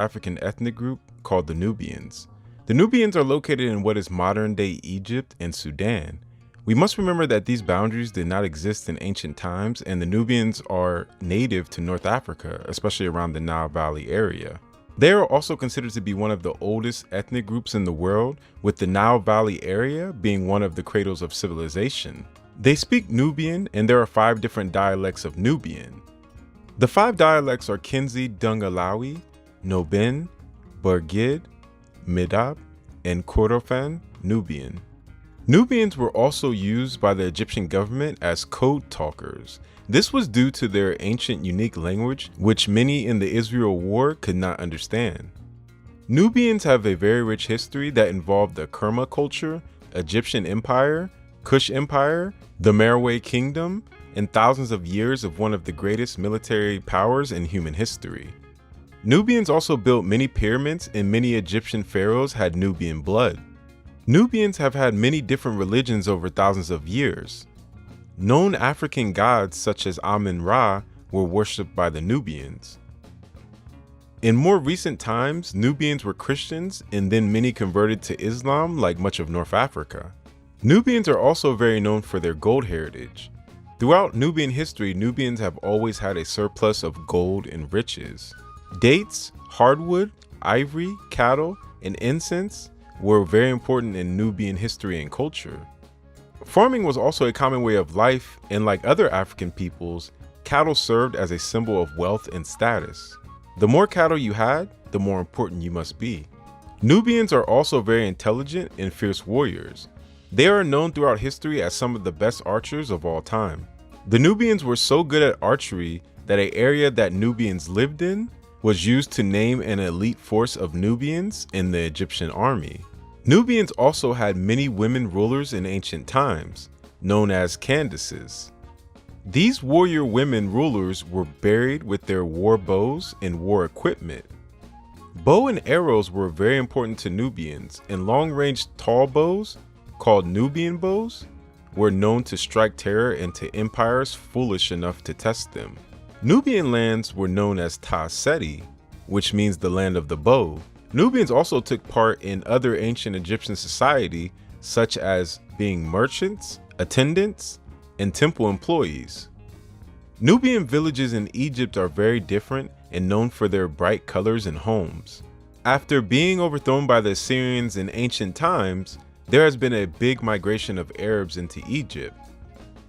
African ethnic group called the Nubians. The Nubians are located in what is modern-day Egypt and Sudan. We must remember that these boundaries did not exist in ancient times, and the Nubians are native to North Africa, especially around the Nile Valley area. They are also considered to be one of the oldest ethnic groups in the world, with the Nile Valley area being one of the cradles of civilization. They speak Nubian, and there are 5 different dialects of Nubian. The 5 dialects are Kinzi Dungalawi, Nobin, Bargid, Midab, and Kordofan Nubian. Nubians were also used by the Egyptian government as code talkers. This was due to their ancient unique language, which many in the Israel War could not understand. Nubians have a very rich history that involved the Kerma culture, Egyptian Empire, Kush Empire, the Meroe Kingdom, and thousands of years of one of the greatest military powers in human history. Nubians also built many pyramids, and many Egyptian pharaohs had Nubian blood. Nubians have had many different religions over thousands of years. Known African gods such as Amun-Ra were worshipped by the Nubians. In more recent times, Nubians were Christians, and then many converted to Islam like much of North Africa. Nubians are also very known for their gold heritage. Throughout Nubian history, Nubians have always had a surplus of gold and riches. Dates, hardwood, ivory, cattle, and incense were very important in Nubian history and culture. Farming was also a common way of life, and like other African peoples, cattle served as a symbol of wealth and status. The more cattle you had, the more important you must be. Nubians are also very intelligent and fierce warriors. They are known throughout history as some of the best archers of all time. The Nubians were so good at archery that an area that Nubians lived in was used to name an elite force of Nubians in the Egyptian army. Nubians also had many women rulers in ancient times, known as Candaces. These warrior women rulers were buried with their war bows and war equipment. Bow and arrows were very important to Nubians, and long-range tall bows, called Nubian bows, were known to strike terror into empires foolish enough to test them. Nubian lands were known as Ta Seti, which means the land of the bow. Nubians also took part in other ancient Egyptian society, such as being merchants, attendants, and temple employees. Nubian villages in Egypt are very different and known for their bright colors and homes. After being overthrown by the Assyrians in ancient times, there has been a big migration of Arabs into Egypt.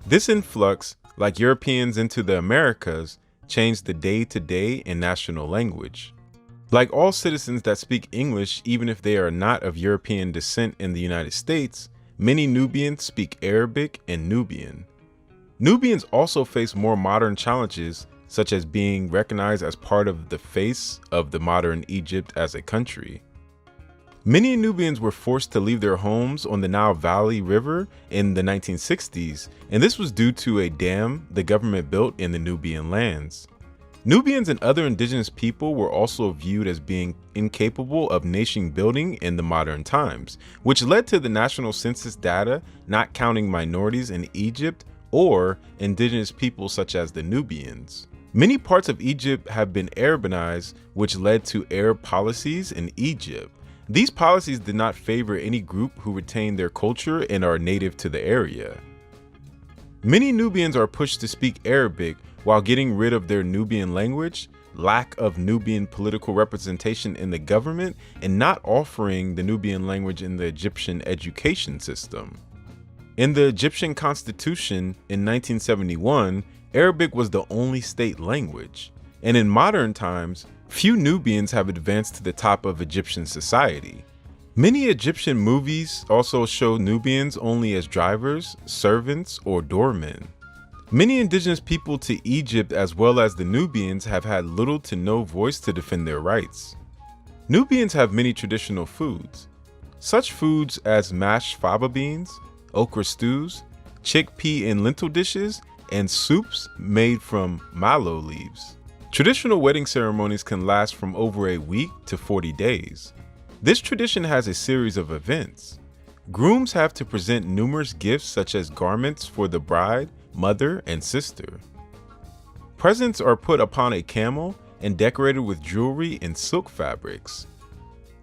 This influx, like Europeans into the Americas, changed the day-to-day and national language. Like all citizens that speak English, even if they are not of European descent in the United States, many Nubians speak Arabic and Nubian. Nubians also face more modern challenges, such as being recognized as part of the face of the modern Egypt as a country. Many Nubians were forced to leave their homes on the Nile Valley River in the 1960s, and this was due to a dam the government built in the Nubian lands. Nubians and other indigenous people were also viewed as being incapable of nation building in the modern times, which led to the national census data not counting minorities in Egypt or indigenous people such as the Nubians. Many parts of Egypt have been Arabized, which led to Arab policies in Egypt. These policies did not favor any group who retained their culture and are native to the area. Many Nubians are pushed to speak Arabic while getting rid of their Nubian language, lack of Nubian political representation in the government, and not offering the Nubian language in the Egyptian education system. In the Egyptian constitution in 1971, Arabic was the only state language, and in modern times, few Nubians have advanced to the top of Egyptian society. Many Egyptian movies also show Nubians only as drivers, servants, or doormen. Many indigenous people to Egypt as well as the Nubians have had little to no voice to defend their rights. Nubians have many traditional foods. Such foods as mashed faba beans, okra stews, chickpea and lentil dishes, and soups made from mallow leaves. Traditional wedding ceremonies can last from over a week to 40 days. This tradition has a series of events. Grooms have to present numerous gifts such as garments for the bride, mother, and sister. Presents are put upon a camel, and decorated with jewelry and silk fabrics.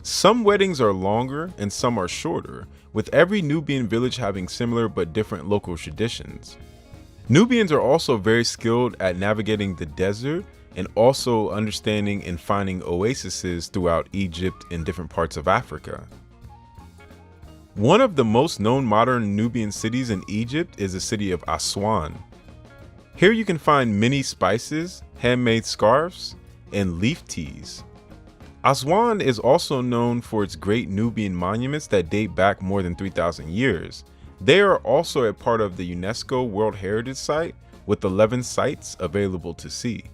Some weddings are longer and some are shorter, with every Nubian village having similar but different local traditions. Nubians are also very skilled at navigating the desert and also understanding and finding oases throughout Egypt and different parts of Africa. One of the most known modern Nubian cities in Egypt is the city of Aswan. Here you can find many spices, handmade scarves, and leaf teas. Aswan is also known for its great Nubian monuments that date back more than 3,000 years. They are also a part of the UNESCO World Heritage Site with 11 sites available to see.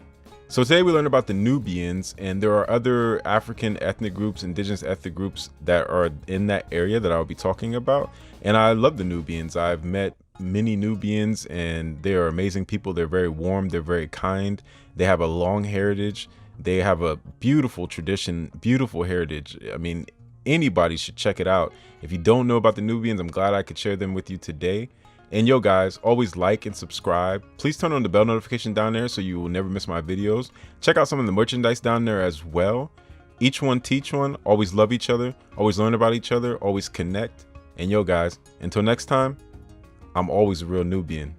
So today we learned about the Nubians, and there are other African ethnic groups, indigenous ethnic groups that are in that area that I'll be talking about. And I love the Nubians. I've met many Nubians and they are amazing people. They're very warm, they're very kind. They have a long heritage. They have a beautiful tradition, beautiful heritage. I mean, anybody should check it out. If you don't know about the Nubians, I'm glad I could share them with you today. And yo guys, always like and subscribe. Please turn on the bell notification down there so you will never miss my videos. Check out some of the merchandise down there as well. Each one teach one. Always love each other. Always learn about each other. Always connect. And yo guys, until next time, I'm always a real Nubian.